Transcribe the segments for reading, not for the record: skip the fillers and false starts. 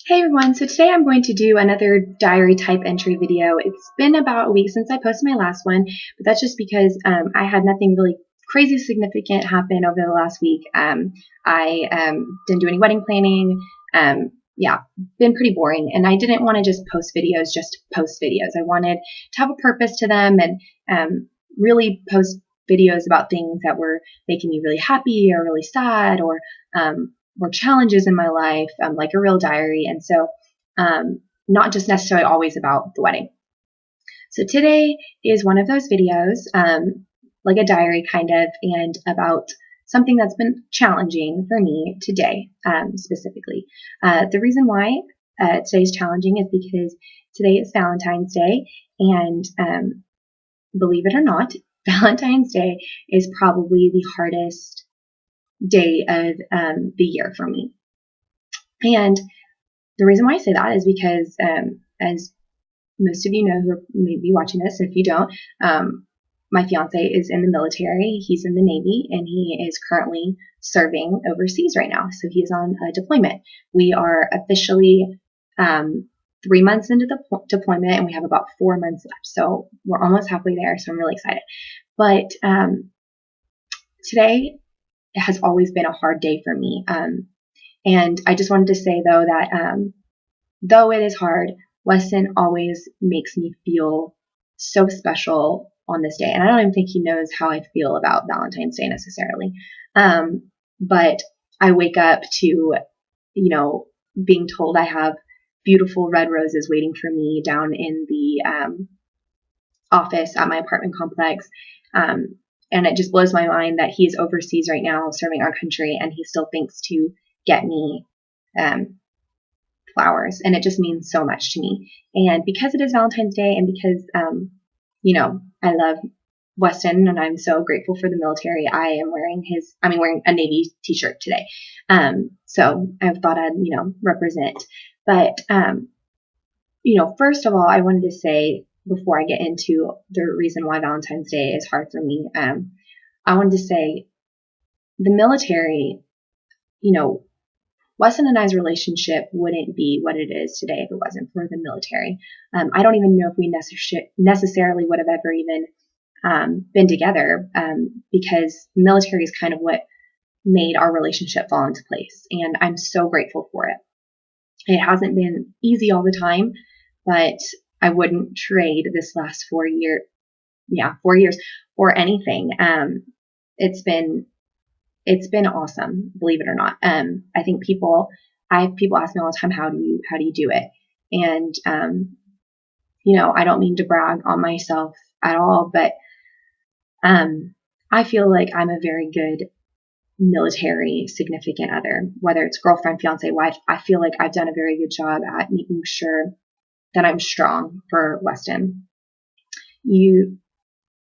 Hey everyone, so today I'm going to do another diary type entry video. It's been about a week since I posted my last one, but that's just because I had nothing really crazy significant happen over the last week. I didn't do any wedding planning. Yeah, been pretty boring, and I didn't want to just post videos just to post videos. I wanted to have a purpose to them and really post videos about things that were making me really happy or really sad or challenges in my life, like a real diary. And so, not just necessarily always about the wedding. So today is one of those videos, like a diary kind of, and about something that's been challenging for me today, specifically. The reason why today's challenging is because today is Valentine's Day, and believe it or not, Valentine's Day is probably the hardest day of the year for me. And the reason why I say that is because, as most of you know who may be watching this, if you don't, my fiance is in the military. He's in the Navy, and he is currently serving overseas right now. So he is on a deployment. We are officially 3 months into the deployment, and we have about 4 months left. So we're almost halfway there. So I'm really excited. But today has always been a hard day for me. And I just wanted to say, though, that though it is hard, Weston always makes me feel so special on this day. And I don't even think he knows how I feel about Valentine's Day necessarily. But I wake up to, being told I have beautiful red roses waiting for me down in the office at my apartment complex. And it just blows my mind that he's overseas right now serving our country, and he still thinks to get me flowers. And it just means so much to me. And because it is Valentine's Day, and because, I love Weston and I'm so grateful for the military, I'm wearing a Navy t-shirt today. So I thought I'd, represent. But, first of all, I wanted to say, before I get into the reason why Valentine's Day is hard for me, I wanted to say the military, Weston and I's relationship wouldn't be what it is today if it wasn't for the military. I don't even know if we necessarily would have ever even been together, because military is kind of what made our relationship fall into place. And I'm so grateful for it. It hasn't been easy all the time, but I wouldn't trade this last 4 years for anything. It's been awesome, believe it or not. I think people ask me all the time, how do you do it? And, I don't mean to brag on myself at all, but, I feel like I'm a very good military significant other, whether it's girlfriend, fiance, wife. I feel like I've done a very good job at making sure that I'm strong for Weston.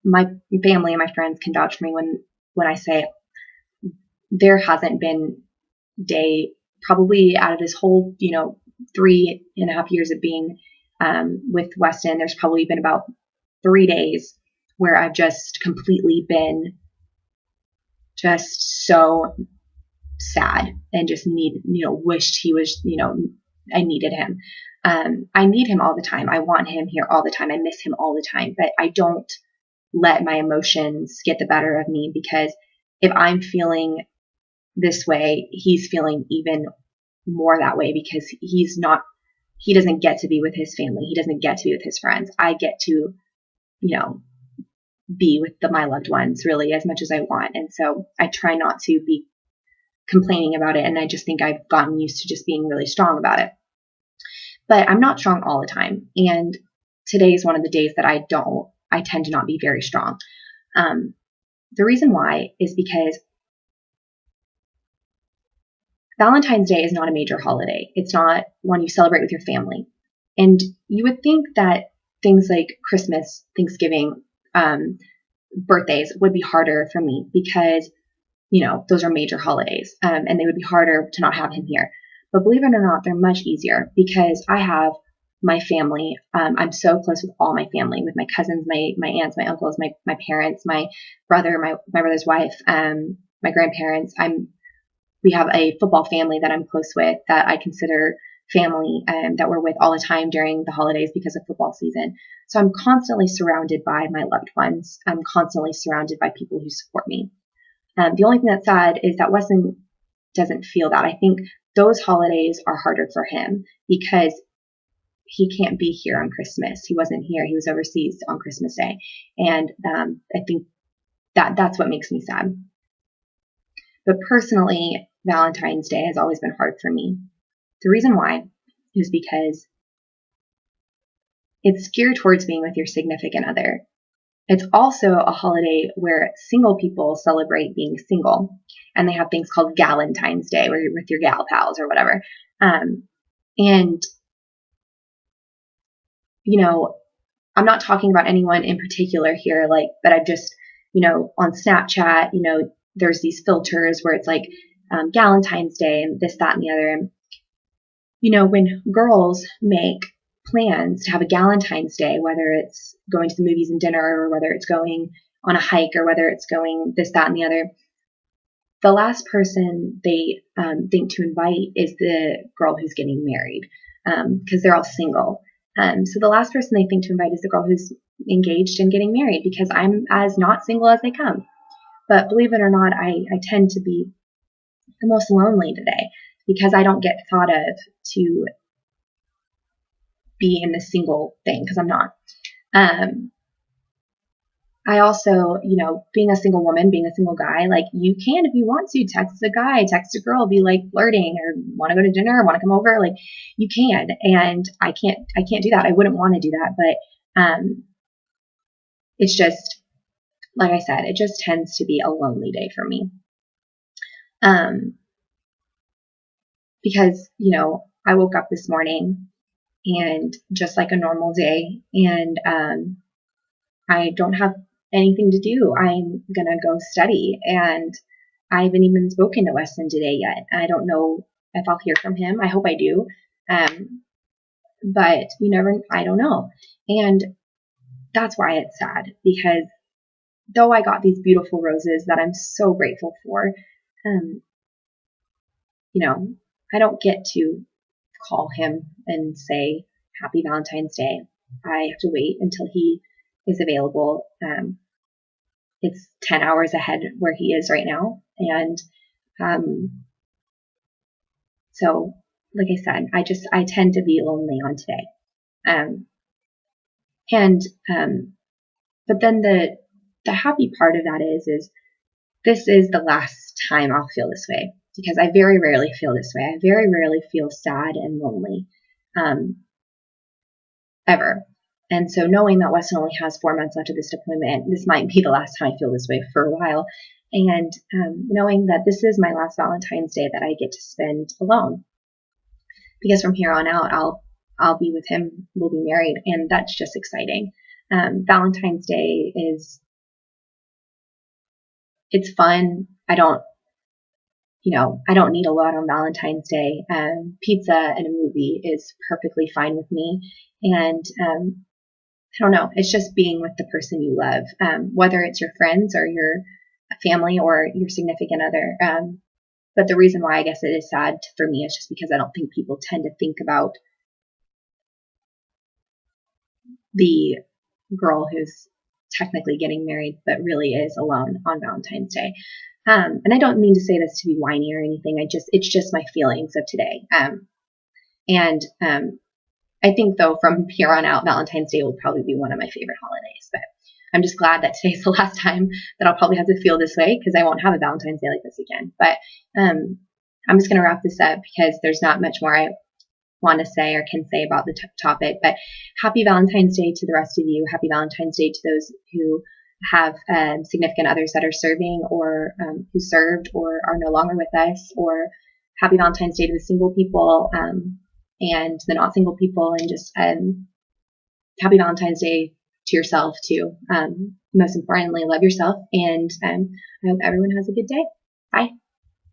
My family and my friends can vouch for me when I say there hasn't been day, probably out of this whole, 3.5 years of being with Weston, there's probably been about 3 days where I've just completely been just so sad and just wished he was, I needed him. I need him all the time. I want him here all the time. I miss him all the time, but I don't let my emotions get the better of me, because if I'm feeling this way, he's feeling even more that way, because he doesn't get to be with his family. He doesn't get to be with his friends. I get to, be with my loved ones really as much as I want. And so I try not to be complaining about it. And I just think I've gotten used to just being really strong about it. But I'm not strong all the time. And today is one of the days that I tend to not be very strong. The reason why is because Valentine's Day is not a major holiday. It's not one you celebrate with your family. And you would think that things like Christmas, Thanksgiving, birthdays would be harder for me because, those are major holidays, and they would be harder to not have him here. But believe it or not, they're much easier because I have my family. I'm so close with all my family, with my cousins, my aunts, my uncles, my parents, my brother, my brother's wife, my grandparents. We have a football family that I'm close with that I consider family that we're with all the time during the holidays because of football season. So I'm constantly surrounded by my loved ones. I'm constantly surrounded by people who support me. The only thing that's sad is that Weston doesn't feel that. I think those holidays are harder for him because he can't be here on Christmas. He wasn't here. He was overseas on Christmas Day. And I think that's what makes me sad. But personally, Valentine's Day has always been hard for me. The reason why is because it's geared towards being with your significant other. It's also a holiday where single people celebrate being single, and they have things called Valentine's Day, where you're with your gal pals or whatever. And, you know, I'm not talking about anyone in particular here, like, but I've just, you know, on Snapchat, you know, there's these filters where it's like Valentine's Day and this, that, and the other. And, you know, when girls make plans to have a Valentine's Day, whether it's going to the movies and dinner or whether it's going on a hike or whether it's going this, that, and the other, the last person they think to invite is the girl who's getting married because they're all single. So the last person they think to invite is the girl who's engaged and getting married because I'm as not single as they come. But believe it or not, I tend to be the most lonely today because I don't get thought of to be in the single thing because I'm not. I also, you know, being a single woman, being a single guy, like you can, if you want to, text a guy, text a girl, be like flirting or want to go to dinner or want to come over, like you can. And I can't do that. I wouldn't want to do that. But it's just, like I said, it just tends to be a lonely day for me. Because, you know, I woke up this morning and just like a normal day, and I don't have anything to do. I'm going to go study, and I haven't even spoken to Weston today yet. I don't know if I'll hear from him. I hope I do. But I don't know. And that's why it's sad, because though I got these beautiful roses that I'm so grateful for, you know, I don't get to call him and say Happy Valentine's Day. I have to wait until he is available. It's 10 hours ahead where he is right now. And so, like I said, I tend to be lonely on today. But then the happy part of that is this is the last time I'll feel this way, because I very rarely feel this way. I very rarely feel sad and lonely, ever. And so knowing that Weston only has 4 months left of this deployment, this might be the last time I feel this way for a while. And knowing that this is my last Valentine's Day that I get to spend alone, because from here on out, I'll be with him. We'll be married, and that's just exciting. Valentine's Day it's fun. I don't need a lot on Valentine's Day. Pizza and a movie is perfectly fine with me. And I don't know. It's just being with the person you love, whether it's your friends or your family or your significant other. But the reason why I guess it is sad for me is just because I don't think people tend to think about the girl who's technically getting married, but really is alone on Valentine's Day. And I don't mean to say this to be whiny or anything. It's just my feelings of today. And I think though from here on out, Valentine's Day will probably be one of my favorite holidays, but I'm just glad that today's the last time that I'll probably have to feel this way, because I won't have a Valentine's Day like this again. But I'm just going to wrap this up because there's not much more I want to say or can say about the topic. But happy Valentine's Day to the rest of you. Happy Valentine's Day to those who have significant others that are serving or who served or are no longer with us. Or happy Valentine's Day to the single people and the not single people. And just happy Valentine's Day to yourself too. Most importantly, love yourself. And I hope everyone has a good day. Bye.